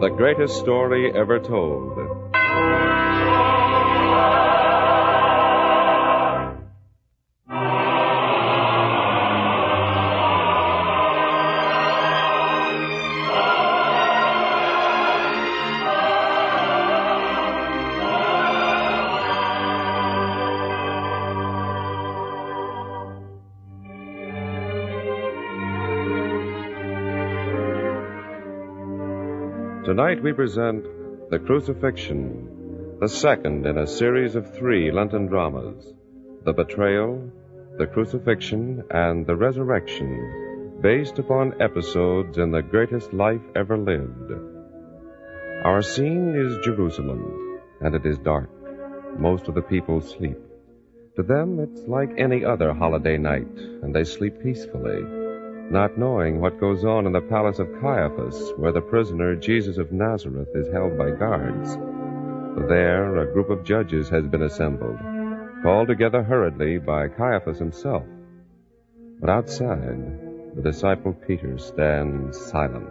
The greatest story ever told. Tonight we present The Crucifixion, the second in a series of 3 Lenten dramas. The Betrayal, The Crucifixion, and The Resurrection, based upon episodes in the greatest life ever lived. Our scene is Jerusalem, and it is dark. Most of the people sleep. To them, it's like any other holiday night, and they sleep peacefully, not knowing what goes on in the palace of Caiaphas, where the prisoner Jesus of Nazareth is held by guards. There, a group of judges has been assembled, called together hurriedly by Caiaphas himself. But outside, the disciple Peter stands silent.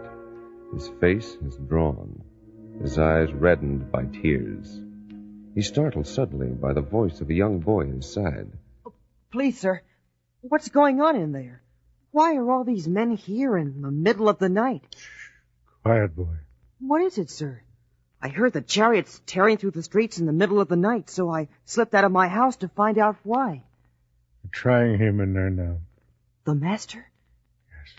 His face is drawn, his eyes reddened by tears. He's startled suddenly by the voice of a young boy at his side. Please, sir, what's going on in there? Why are all these men here in the middle of the night? Quiet, boy. What is it, sir? I heard the chariots tearing through the streets in the middle of the night, so I slipped out of my house to find out why. They're trying him in there now. The master? Yes.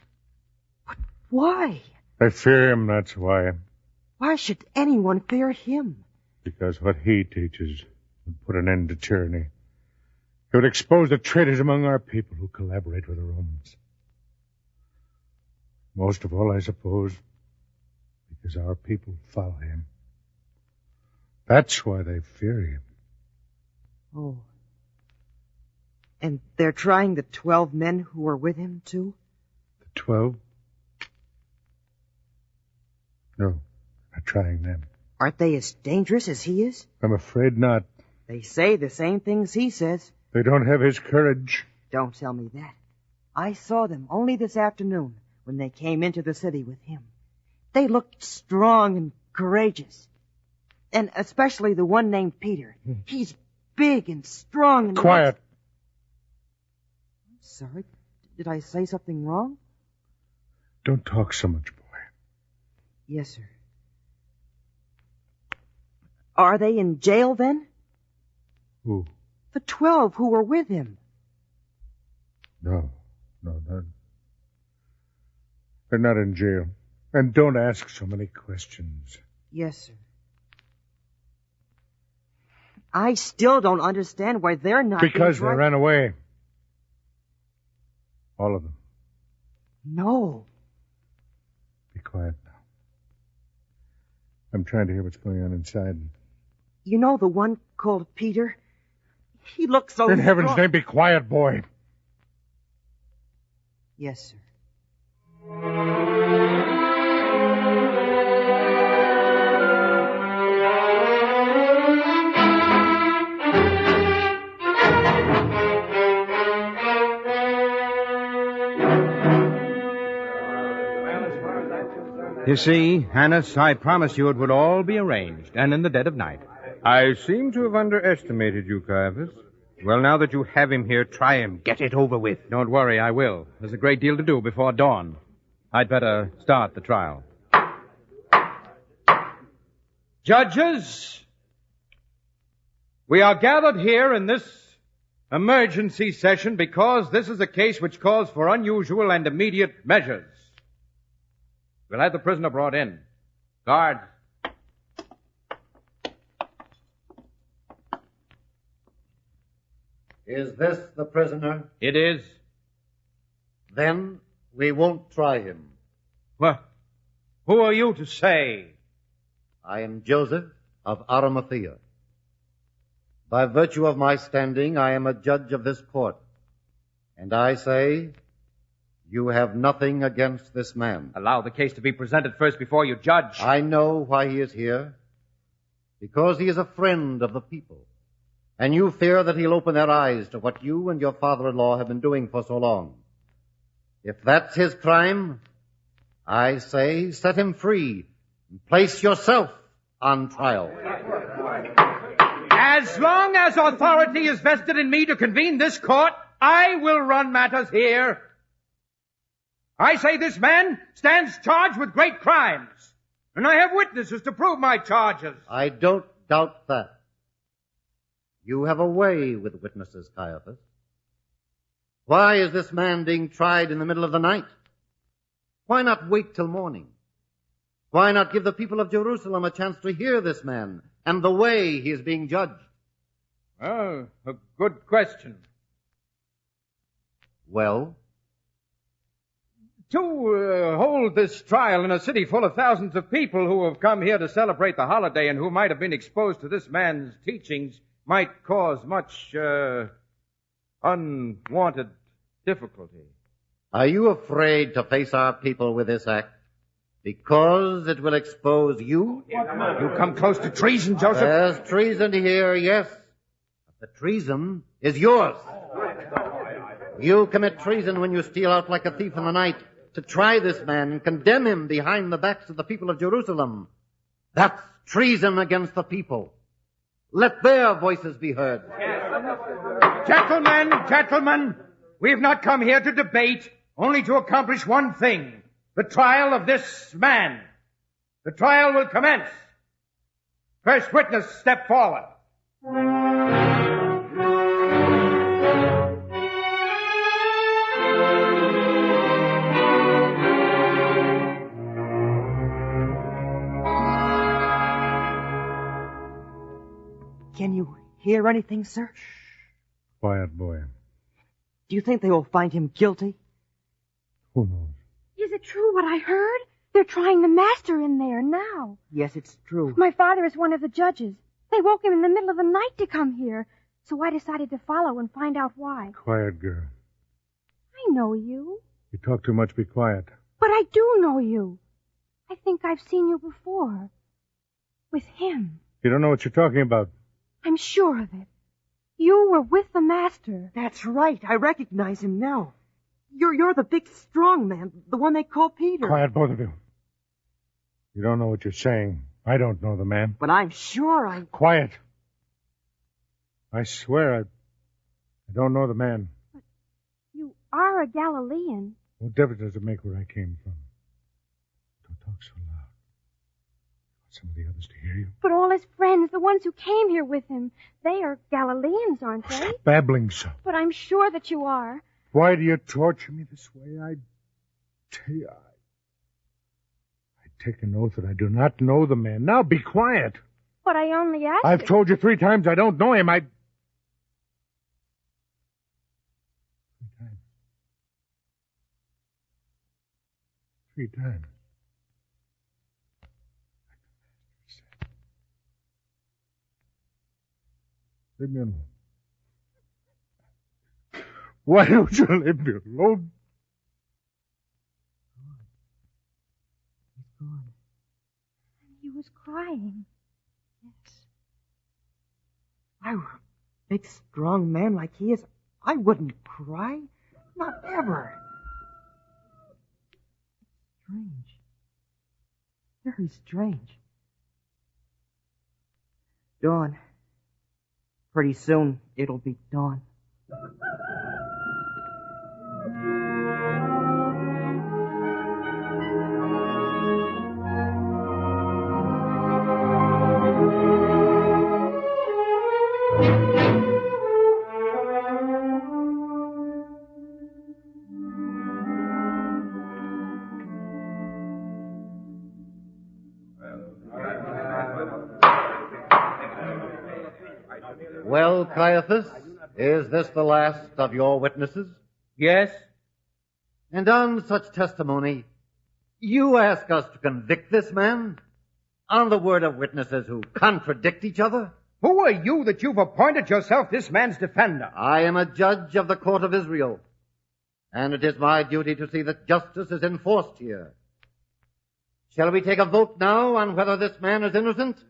But why? They fear him, that's why. Why should anyone fear him? Because what he teaches would put an end to tyranny. It would expose the traitors among our people who collaborate with the Romans. Most of all, I suppose, because our people follow him. That's why they fear him. Oh. And they're trying the 12 men who were with him, too? The 12? No, not trying them. Aren't they as dangerous as he is? I'm afraid not. They say the same things he says. They don't have his courage. Don't tell me that. I saw them only this afternoon when they came into the city with him. They looked strong and courageous. And especially the one named Peter. He's big and strong and... Quiet. I'm sorry. Did I say something wrong? Don't talk so much, boy. Yes, sir. Are they in jail, then? Who? The 12 who were with him. No. They're not in jail. And don't ask so many questions. Yes, sir. I still don't understand why they're not... Because they ran away. All of them. No. Be quiet now. I'm trying to hear what's going on inside. You know the one called Peter? He looks so... In heaven's name, be quiet, boy. Yes, sir. You see, Hannes, I promised you it would all be arranged, and in the dead of night. I seem to have underestimated you, Caiaphas. Well, now that you have him here, try him. Get it over with. Don't worry, I will. There's a great deal to do before dawn. I'd better start the trial. Judges, we are gathered here in this emergency session because this is a case which calls for unusual and immediate measures. We'll have the prisoner brought in. Guards. Is this the prisoner? It is. Then we won't try him. Well, who are you to say? I am Joseph of Arimathea. By virtue of my standing, I am a judge of this court. And I say, you have nothing against this man. Allow the case to be presented first before you judge. I know why he is here. Because he is a friend of the people. And you fear that he'll open their eyes to what you and your father-in-law have been doing for so long. If that's his crime, I say set him free, and place yourself on trial. As long as authority is vested in me to convene this court, I will run matters here. I say this man stands charged with great crimes, and I have witnesses to prove my charges. I don't doubt that. You have a way with witnesses, Caiaphas. Why is this man being tried in the middle of the night? Why not wait till morning? Why not give the people of Jerusalem a chance to hear this man and the way he is being judged? Oh, a good question. Well? To hold this trial in a city full of thousands of people who have come here to celebrate the holiday and who might have been exposed to this man's teachings might cause much unwanted difficulty. Are you afraid to face our people with this act? Because it will expose you? You come close to treason, Joseph. There's treason here, yes. But the treason is yours. You commit treason when you steal out like a thief in the night to try this man and condemn him behind the backs of the people of Jerusalem. That's treason against the people. Let their voices be heard. Gentlemen, we have not come here to debate, only to accomplish one thing. The trial of this man. The trial will commence. First witness, step forward. Can you hear anything, sir? Quiet, boy. Do you think they will find him guilty? Who knows? Is it true what I heard? They're trying the master in there now. Yes, it's true. My father is one of the judges. They woke him in the middle of the night to come here, so I decided to follow and find out why. Quiet, girl. I know you. You talk too much. Be quiet. But I do know you. I think I've seen you before. With him. You don't know what you're talking about. I'm sure of it. You were with the master. That's right. I recognize him now. You're the big strong man, the one they call Peter. Quiet, both of you. You don't know what you're saying. I don't know the man. But I'm sure I... Quiet. I swear I don't know the man. But you are a Galilean. What difference does it make where I came from? Don't talk so loud. I want some of the others to hear you. But all his friends, the ones who came here with him, they are Galileans, aren't they? Stop babbling so. But I'm sure that you are. Why do you torture me this way? I tell you, I take an oath that I do not know the man. Now be quiet. But I only asked I've told you 3 times I don't know him. 3 times. 3 times. Leave me alone. Why don't you leave me alone? He's gone. He was crying. Yes. I were a big, strong man like he is. I wouldn't cry. Not ever. Strange. Very strange. Dawn. Pretty soon, it'll be dawn. Well, Caiaphas, is this the last of your witnesses? Yes? And on such testimony, you ask us to convict this man on the word of witnesses who contradict each other? Who are you that you've appointed yourself this man's defender? I am a judge of the court of Israel, and it is my duty to see that justice is enforced here. Shall we take a vote now on whether this man is innocent?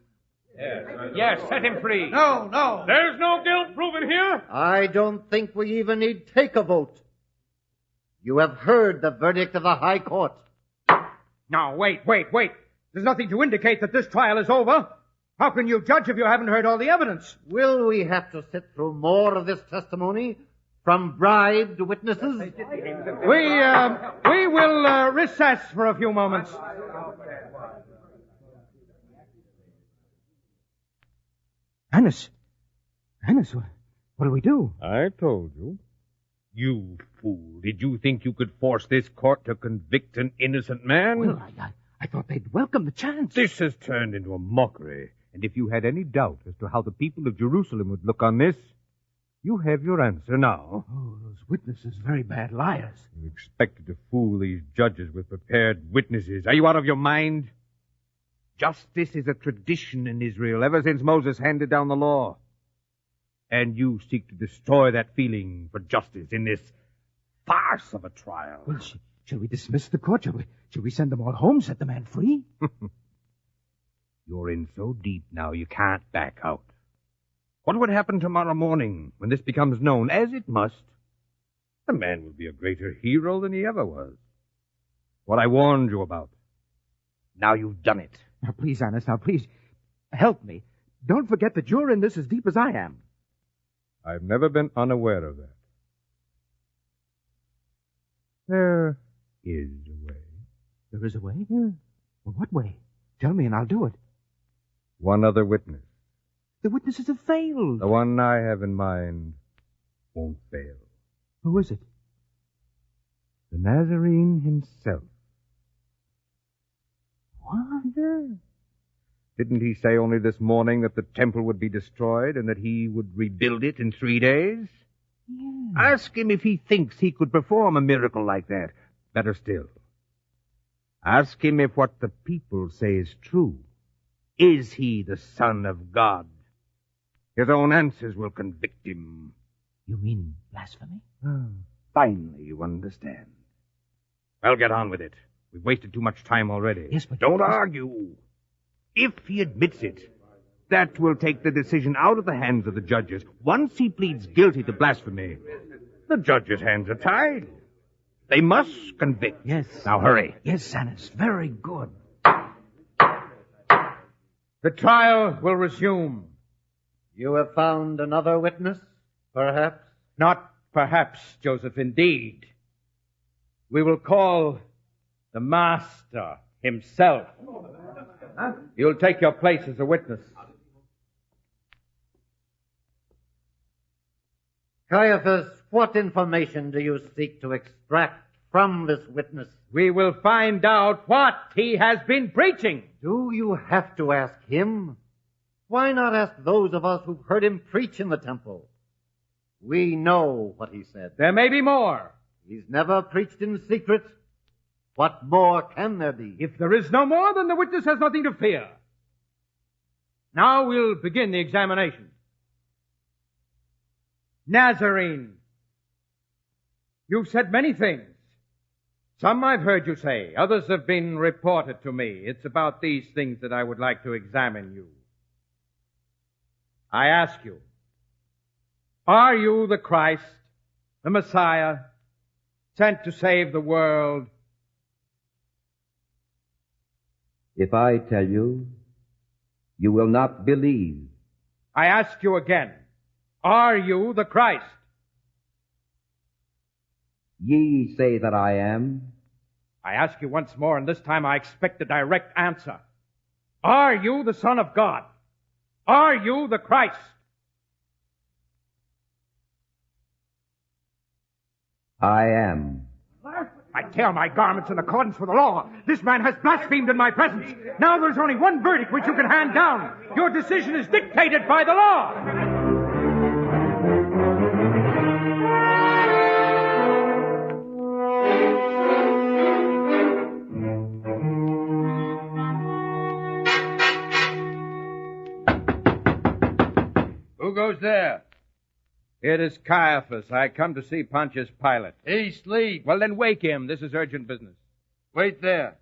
Yes, set him free. No. There's no guilt proven here. I don't think we even need take a vote. You have heard the verdict of the High Court. Now, wait. There's nothing to indicate that this trial is over. How can you judge if you haven't heard all the evidence? Will we have to sit through more of this testimony from bribed witnesses? We will recess for a few moments. Annis, what do we do? I told you. You fool. Did you think you could force this court to convict an innocent man? Well, I thought they'd welcome the chance. This has turned into a mockery. And if you had any doubt as to how the people of Jerusalem would look on this, you have your answer now. Oh, those witnesses very bad liars. You expected to fool these judges with prepared witnesses. Are you out of your mind? Justice is a tradition in Israel ever since Moses handed down the law. And you seek to destroy that feeling for justice in this farce of a trial. Well, shall we dismiss the court? Shall we send them all home, set the man free? You're in so deep now you can't back out. What would happen tomorrow morning when this becomes known, as it must? The man will be a greater hero than he ever was. What I warned you about. Now you've done it. Now, please, Annis, please, help me. Don't forget that you're in this as deep as I am. I've never been unaware of that. There is a way. There is a way? Well, what way? Tell me and I'll do it. One other witness. The witnesses have failed. The one I have in mind won't fail. Who is it? The Nazarene himself. What? Didn't he say only this morning that the temple would be destroyed and that he would rebuild it in 3 days? Yeah. Ask him if he thinks he could perform a miracle like that. Better still, ask him if what the people say is true. Is he the Son of God? His own answers will convict him. You mean blasphemy? Finally, you understand. Well, get on with it. We've wasted too much time already. Yes, but... Don't argue. If he admits it, that will take the decision out of the hands of the judges. Once he pleads guilty to blasphemy, the judges' hands are tied. They must convict. Yes. Now hurry. Yes, Annis, very good. The trial will resume. You have found another witness, perhaps? Not perhaps, Joseph, indeed. We will call the Master himself. You'll take your place as a witness. Caiaphas, what information do you seek to extract from this witness? We will find out what he has been preaching. Do you have to ask him? Why not ask those of us who've heard him preach in the temple? We know what he said. There may be more. He's never preached in secret. What more can there be? If there is no more, then the witness has nothing to fear. Now we'll begin the examination. Nazarene, you've said many things. Some I've heard you say. Others have been reported to me. It's about these things that I would like to examine you. I ask you, are you the Christ, the Messiah, sent to save the world? If I tell you, you will not believe. I ask you again, are you the Christ? Ye say that I am. I ask you once more, and this time I expect a direct answer. Are you the Son of God? Are you the Christ? I am. I tear my garments in accordance with the law. This man has blasphemed in my presence. Now there's only one verdict which you can hand down. Your decision is dictated by the law. Who goes there? It is Caiaphas. I come to see Pontius Pilate. He sleeps. Well, then wake him. This is urgent business. Wait there.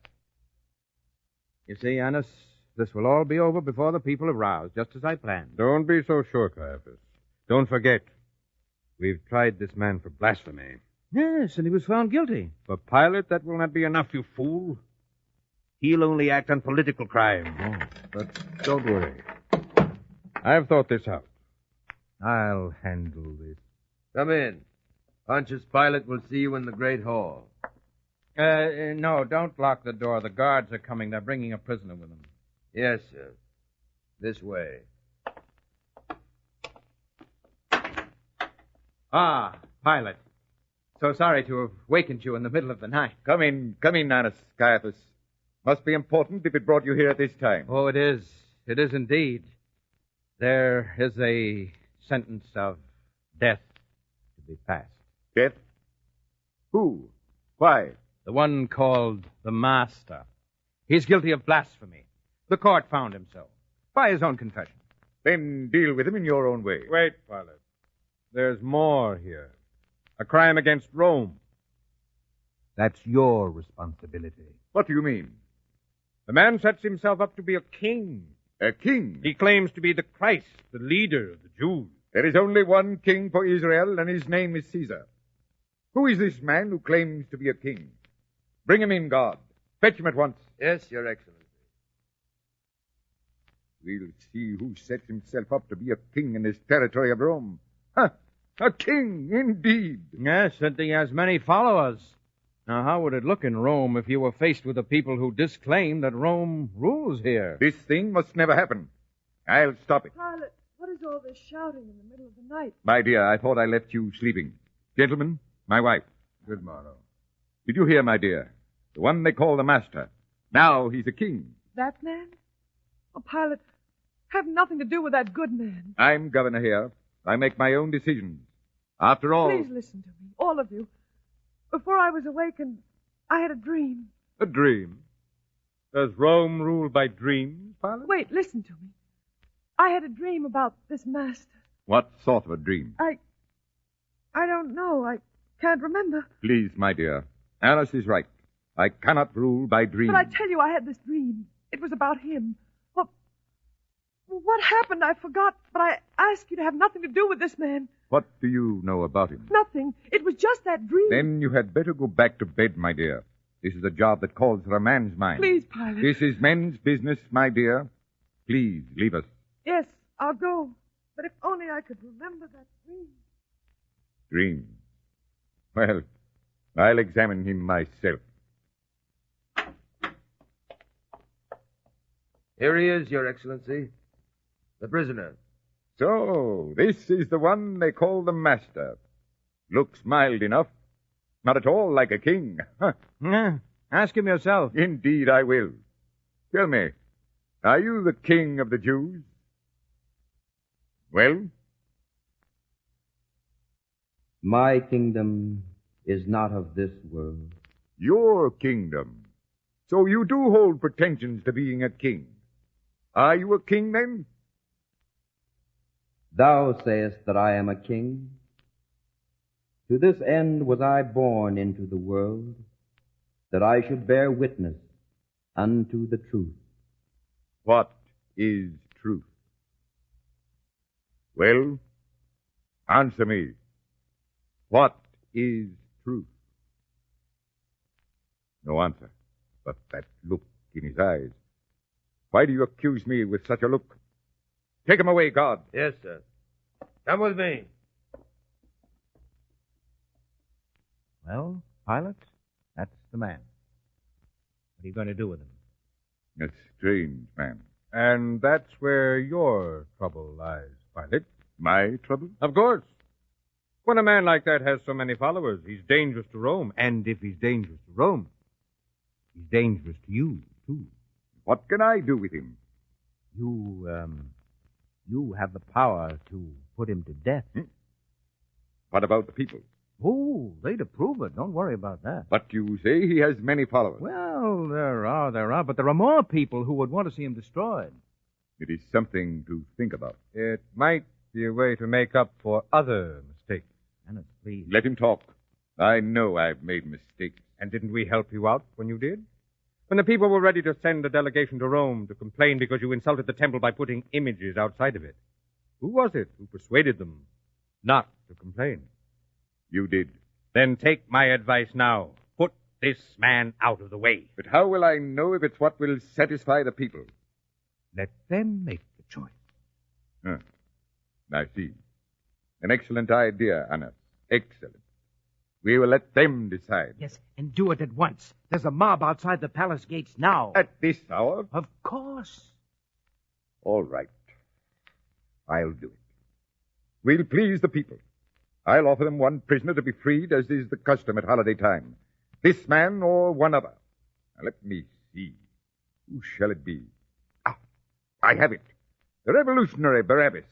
You see, Annas, this will all be over before the people are roused, just as I planned. Don't be so sure, Caiaphas. Don't forget, we've tried this man for blasphemy. Yes, and he was found guilty. For Pilate, that will not be enough, you fool. He'll only act on political crime. Oh, but don't worry. I've thought this out. I'll handle this. Come in. Pontius Pilate will see you in the great hall. No, don't lock the door. The guards are coming. They're bringing a prisoner with them. Yes, sir. This way. Ah, Pilate. So sorry to have wakened you in the middle of the night. Come in, Annas Caiaphas. Must be important if it brought you here at this time. Oh, it is. It is indeed. There is a sentence of death to be passed. Death? Who? Why? The one called the Master. He's guilty of blasphemy. The court found him so, by his own confession. Then deal with him in your own way. Wait, Pilate. There's more here. A crime against Rome. That's your responsibility. What do you mean? The man sets himself up to be a king. A king? He claims to be the Christ, the leader of the Jews. There is only one king for Israel, and his name is Caesar. Who is this man who claims to be a king? Bring him in, guard. Fetch him at once. Yes, Your Excellency. We'll see who sets himself up to be a king in this territory of Rome. Huh! A king, indeed. Yes, and he has many followers. Now, how would it look in Rome if you were faced with a people who disclaim that Rome rules here? This thing must never happen. I'll stop it. Pilate, what is all this shouting in the middle of the night? My dear, I thought I left you sleeping. Gentlemen, my wife. Good morrow. Did you hear, my dear? The one they call the Master. Now he's a king. That man? Oh, Pilate, have nothing to do with that good man. I'm governor here. I make my own decisions. After all... Please listen to me, all of you. Before I was awakened, I had a dream. A dream? Does Rome rule by dreams, Pilate? Wait, listen to me. I had a dream about this Master. What sort of a dream? I don't know. I can't remember. Please, my dear. Alice is right. I cannot rule by dreams. But I tell you, I had this dream. It was about him. What happened, I forgot, but I asked you to have nothing to do with this man. What do you know about him? Nothing. It was just that dream. Then you had better go back to bed, my dear. This is a job that calls for a man's mind. Please, Pilate. This is men's business, my dear. Please, leave us. Yes, I'll go. But if only I could remember that dream. Dream? Well, I'll examine him myself. Here he is, Your Excellency. The prisoner. So, this is the one they call the Master. Looks mild enough. Not at all like a king. Ask him yourself. Indeed, I will. Tell me, are you the king of the Jews? Well? My kingdom is not of this world. Your kingdom. So you do hold pretensions to being a king. Are you a king, then? Thou sayest that I am a king. To this end was I born into the world, that I should bear witness unto the truth. What is truth? Well, answer me. What is truth? No answer, but that look in his eyes. Why do you accuse me with such a look? Take him away, guard. Yes, sir. Come with me. Well, Pilate, that's the man. What are you going to do with him? A strange man. And that's where your trouble lies, Pilate. My trouble? Of course. When a man like that has so many followers, he's dangerous to Rome. And if he's dangerous to Rome, he's dangerous to you, too. What can I do with him? You have the power to put him to death. What about the people? Oh, they'd approve it. Don't worry about that. But you say he has many followers. Well, there are, but there are more people who would want to see him destroyed. It is something to think about. It might be a way to make up for other mistakes. Annas, please. Let him talk. I know I've made mistakes. And didn't we help you out when you did? When the people were ready to send a delegation to Rome to complain because you insulted the temple by putting images outside of it. Who was it who persuaded them not to complain? You did. Then take my advice now. Put this man out of the way. But how will I know if it's what will satisfy the people? Let them make the choice. I see. An excellent idea, Annas. Excellent. We will let them decide. Yes, and do it at once. There's a mob outside the palace gates now. At this hour? Of course. All right. I'll do it. We'll please the people. I'll offer them one prisoner to be freed, as is the custom at holiday time. This man or one other. Now, let me see. Who shall it be? I have it. The revolutionary Barabbas.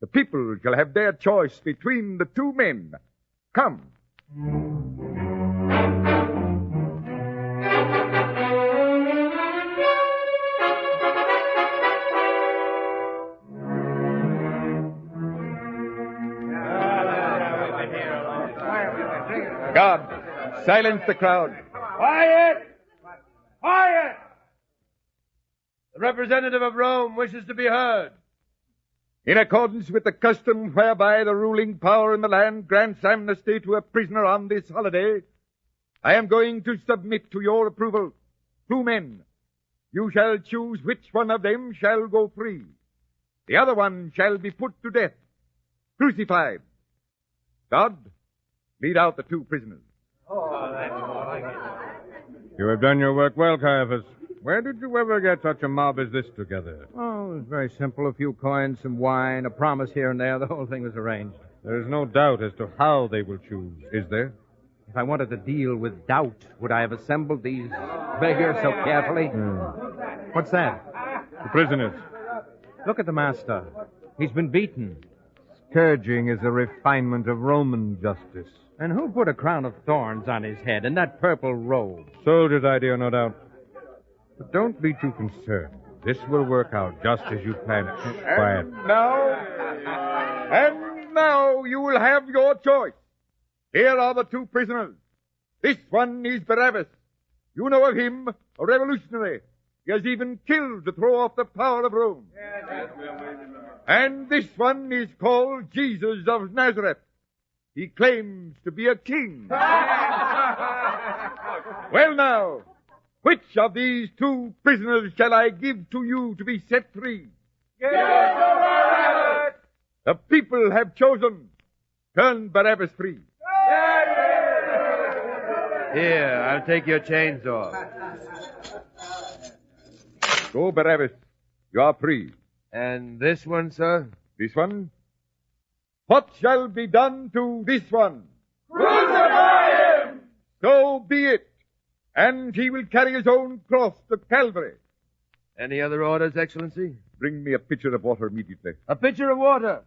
The people shall have their choice between the two men. Come. God, silence the crowd. Quiet! Quiet! The representative of Rome wishes to be heard. In accordance with the custom whereby the ruling power in the land grants amnesty to a prisoner on this holiday, I am going to submit to your approval 2 men. You shall choose which one of them shall go free. The other one shall be put to death, crucified. God, lead out the 2 prisoners. You have done your work well, Caiaphas. Where did you ever get such a mob as this together? Oh, it was very simple. A few coins, some wine, a promise here and there. The whole thing was arranged. There's no doubt as to how they will choose, is there? If I wanted to deal with doubt, would I have assembled these beggars so carefully? What's that? The prisoners. Look at the master. He's been beaten. Scourging is a refinement of Roman justice. And who put a crown of thorns on his head and that purple robe? Soldier's idea, no doubt. But don't be too concerned. This will work out just as you planned it. Quiet. And now you will have your choice. Here are the 2 prisoners. This one is Barabbas. You know of him, a revolutionary. He has even killed to throw off the power of Rome. And this one is called Jesus of Nazareth. He claims to be a king. Well now, which of these 2 prisoners shall I give to you to be set free? The people have chosen. Turn Barabbas free. Here, I'll take your chains off. Go, Barabbas. You are free. And this one, sir? This one? What shall be done to this one? Crucify him! So be it. And he will carry his own cross to Calvary. Any other orders, Excellency? Bring me a pitcher of water immediately. A pitcher of water.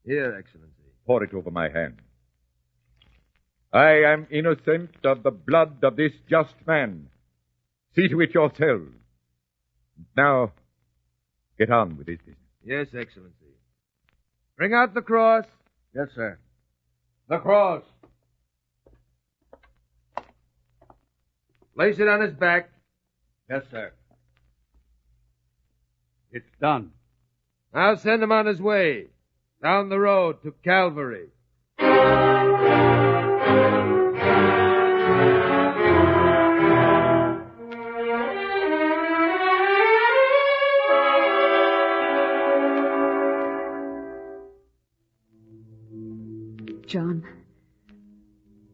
Here, Excellency. Pour it over my hand. I am innocent of the blood of this just man. See to it yourselves. Now, get on with this business. Yes, Excellency. Bring out the cross. Yes, sir. The cross. Place it on his back. Yes, sir. It's done. Now send him on his way. Down the road to Calvary.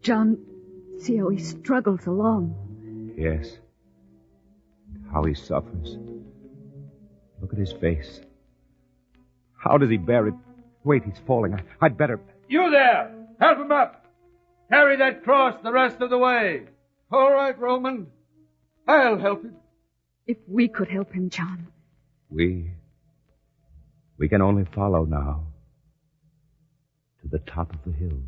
John, see how he struggles along. Yes. How he suffers. Look at his face. How does he bear it? Wait, he's falling. I'd better... You there! Help him up! Carry that cross the rest of the way. All right, Roman. I'll help him. If we could help him, John. We can only follow now. To the top of the hill.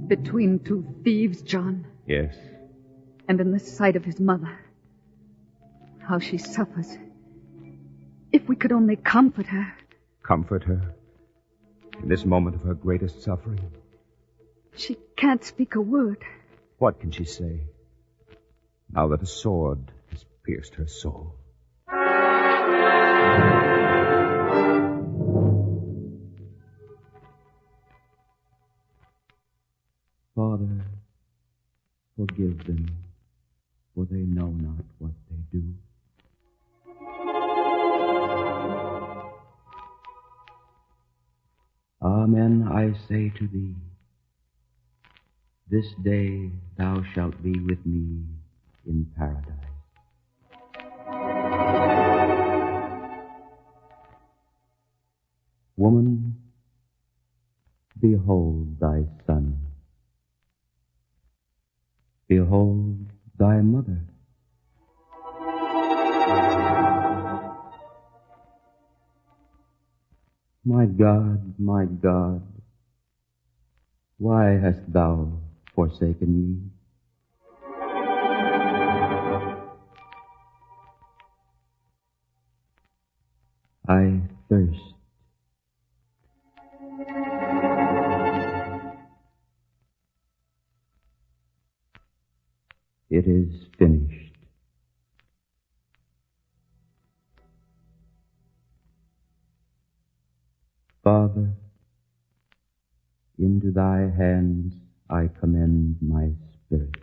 Between 2 thieves, John. Yes. And in the sight of his mother. How she suffers. If we could only comfort her. Comfort her? In this moment of her greatest suffering, She can't speak a word. what can she say? Now that a sword has pierced her soul. Father, forgive them, for they know not what they do. Amen, I say to thee, this day thou shalt be with me in paradise. Woman, behold thy son. Behold thy mother. My God, why hast thou forsaken me? I thirst. It is finished. Father, into thy hands I commend my spirit.